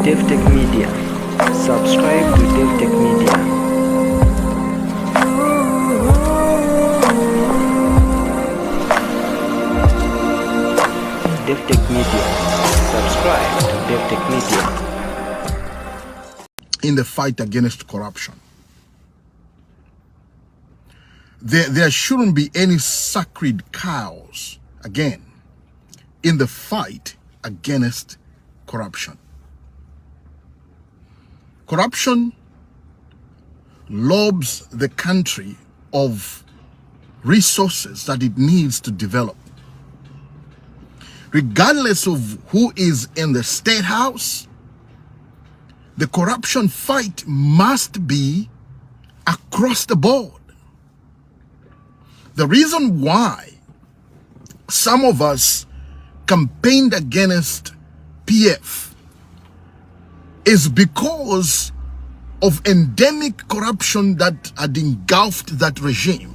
Davi-tech-media. Subscribe to Davi-tech-media. Davi-tech-media. Subscribe to Davi-tech-media. In the fight against corruption, there shouldn't be any sacred cows again in the fight against corruption. Corruption robs the country of resources that it needs to develop. Regardless of who is in the state house, the corruption fight must be across the board. The reason why some of us campaigned against PF is because of endemic corruption that had engulfed that regime.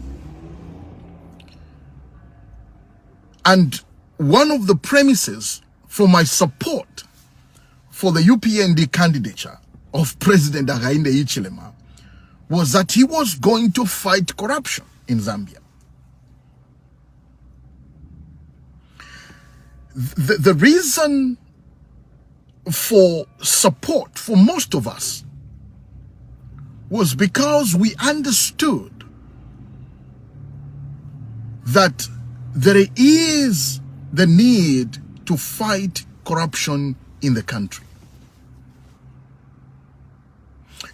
And one of the premises for my support for the UPND candidature of President Hakainde Hichilema was that he was going to fight corruption in Zambia. The reason for support for most of us was because we understood that there is the need to fight corruption in the country.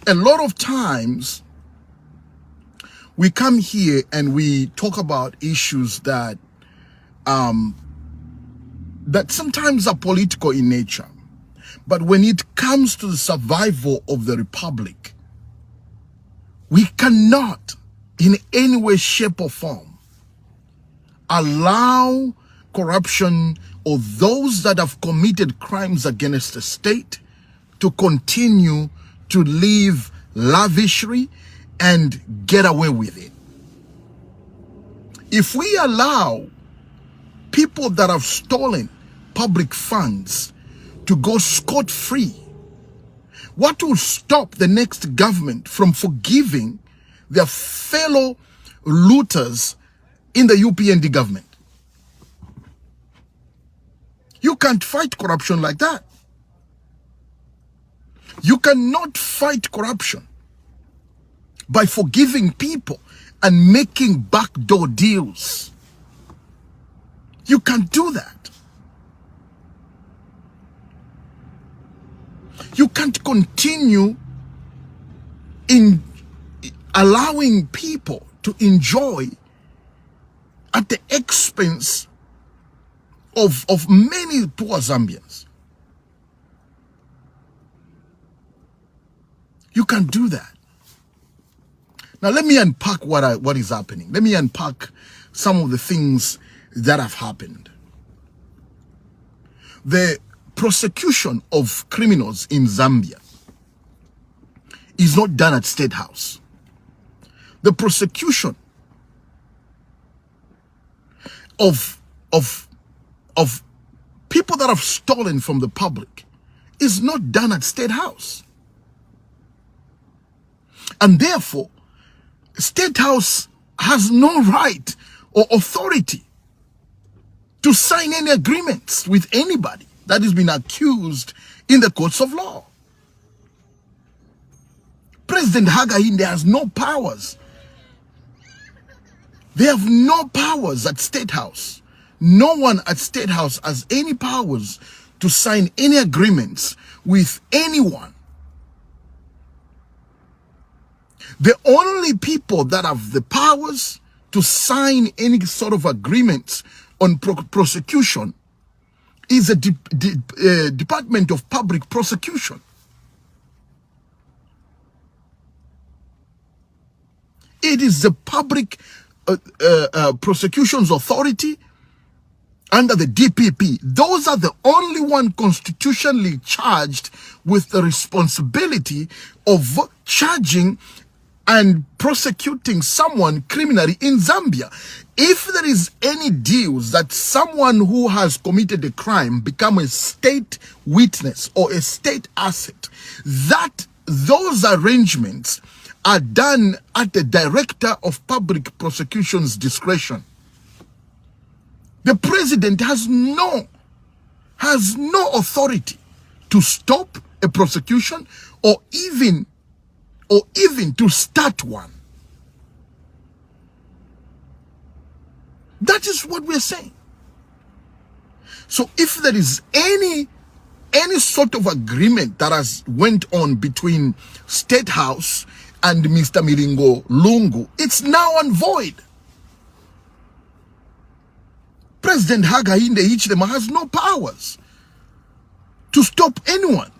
A lot of times we come here and we talk about issues that that sometimes are political in nature. But when it comes to the survival of the republic, we cannot in any way, shape or form allow corruption or those that have committed crimes against the state to continue to live lavishly and get away with it. If we allow people that have stolen public funds to go scot-free, what will stop the next government from forgiving their fellow looters in the UPND government? You can't fight corruption like that. You cannot fight corruption by forgiving people and making backdoor deals. You can't do that. You can't continue in allowing people to enjoy at the expense of many poor Zambians. You can't do that. Now let me unpack what is happening. Let me unpack some of the things that have happened. The prosecution of criminals in Zambia is not done at State House. The prosecution of people that have stolen from the public is not done at State House. And therefore, State House has no right or authority to sign any agreements with anybody that has been accused in the courts of law. President Hakainde has no powers. They have no powers at State House. No one at State House has any powers to sign any agreements with anyone. The only people that have the powers to sign any sort of agreements on prosecution is a Department of Public Prosecution. It is the Public Prosecutions Authority under the DPP. Those are the only one constitutionally charged with the responsibility of charging and prosecuting someone criminally in Zambia. If there is any deals that someone who has committed a crime become a state witness or a state asset, that those arrangements are done at the director of public prosecution's discretion. The president has no authority to stop a prosecution or even to start one. That is what we're saying. So if there is any sort of agreement that has went on between State House and Mr. Milingo Lungu, it's now and void. President Hakainde Hichilema has no powers to stop anyone,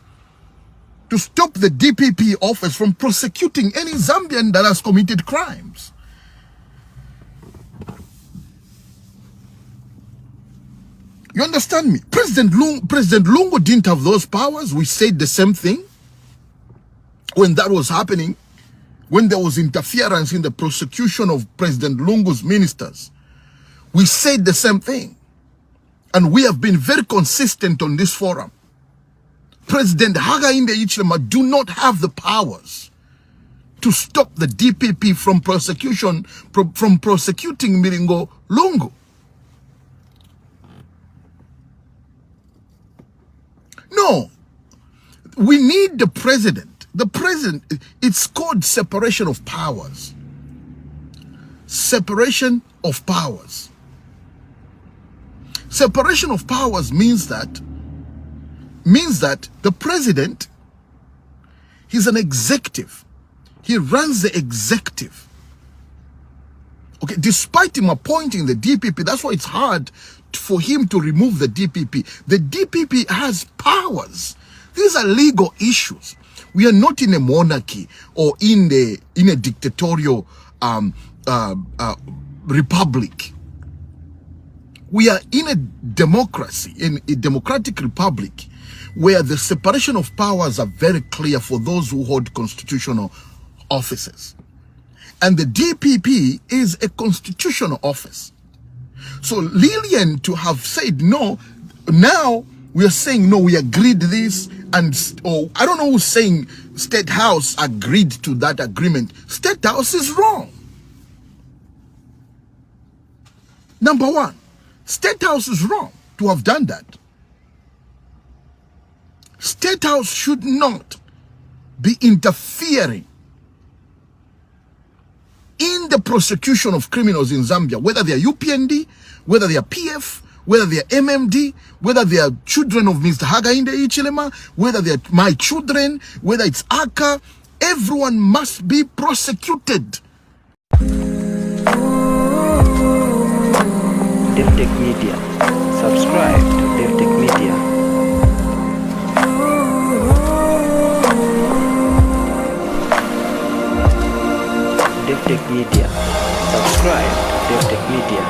to stop the DPP office from prosecuting any Zambian that has committed crimes. You understand me? President Lungu didn't have those powers. We said the same thing when that was happening, when there was interference in the prosecution of President Lungu's ministers. We said the same thing. And we have been very consistent on this forum. President Hakainde Hichilema do not have the powers to stop the DPP from prosecuting Milingo Lungu. No, we need the president. The president, it's called separation of powers. Separation of powers. Separation of powers means that the president, he's an executive. He runs the executive. Okay, despite him appointing the DPP, that's why it's hard for him to remove the DPP. The DPP has powers. These are legal issues. We are not in a monarchy or in a dictatorial republic. We are in a democracy, in a democratic republic, where the separation of powers are very clear for those who hold constitutional offices. And the DPP is a constitutional office. So Lillian to have said no, now we are saying no, we agreed this, and I don't know who's saying State House agreed to that agreement. State House is wrong. Number one, State House is wrong to have done that. State House should not be interfering in the prosecution of criminals in Zambia, whether they are UPND, whether they are PF, whether they are MMD, whether they are children of Mr. Hakainde Hichilema, whether they are my children, whether it's ACA, everyone must be prosecuted. Davi-tech-media. Subscribe to Davi-tech-media. Davi-tech-media. Subscribe to Davi-tech-media.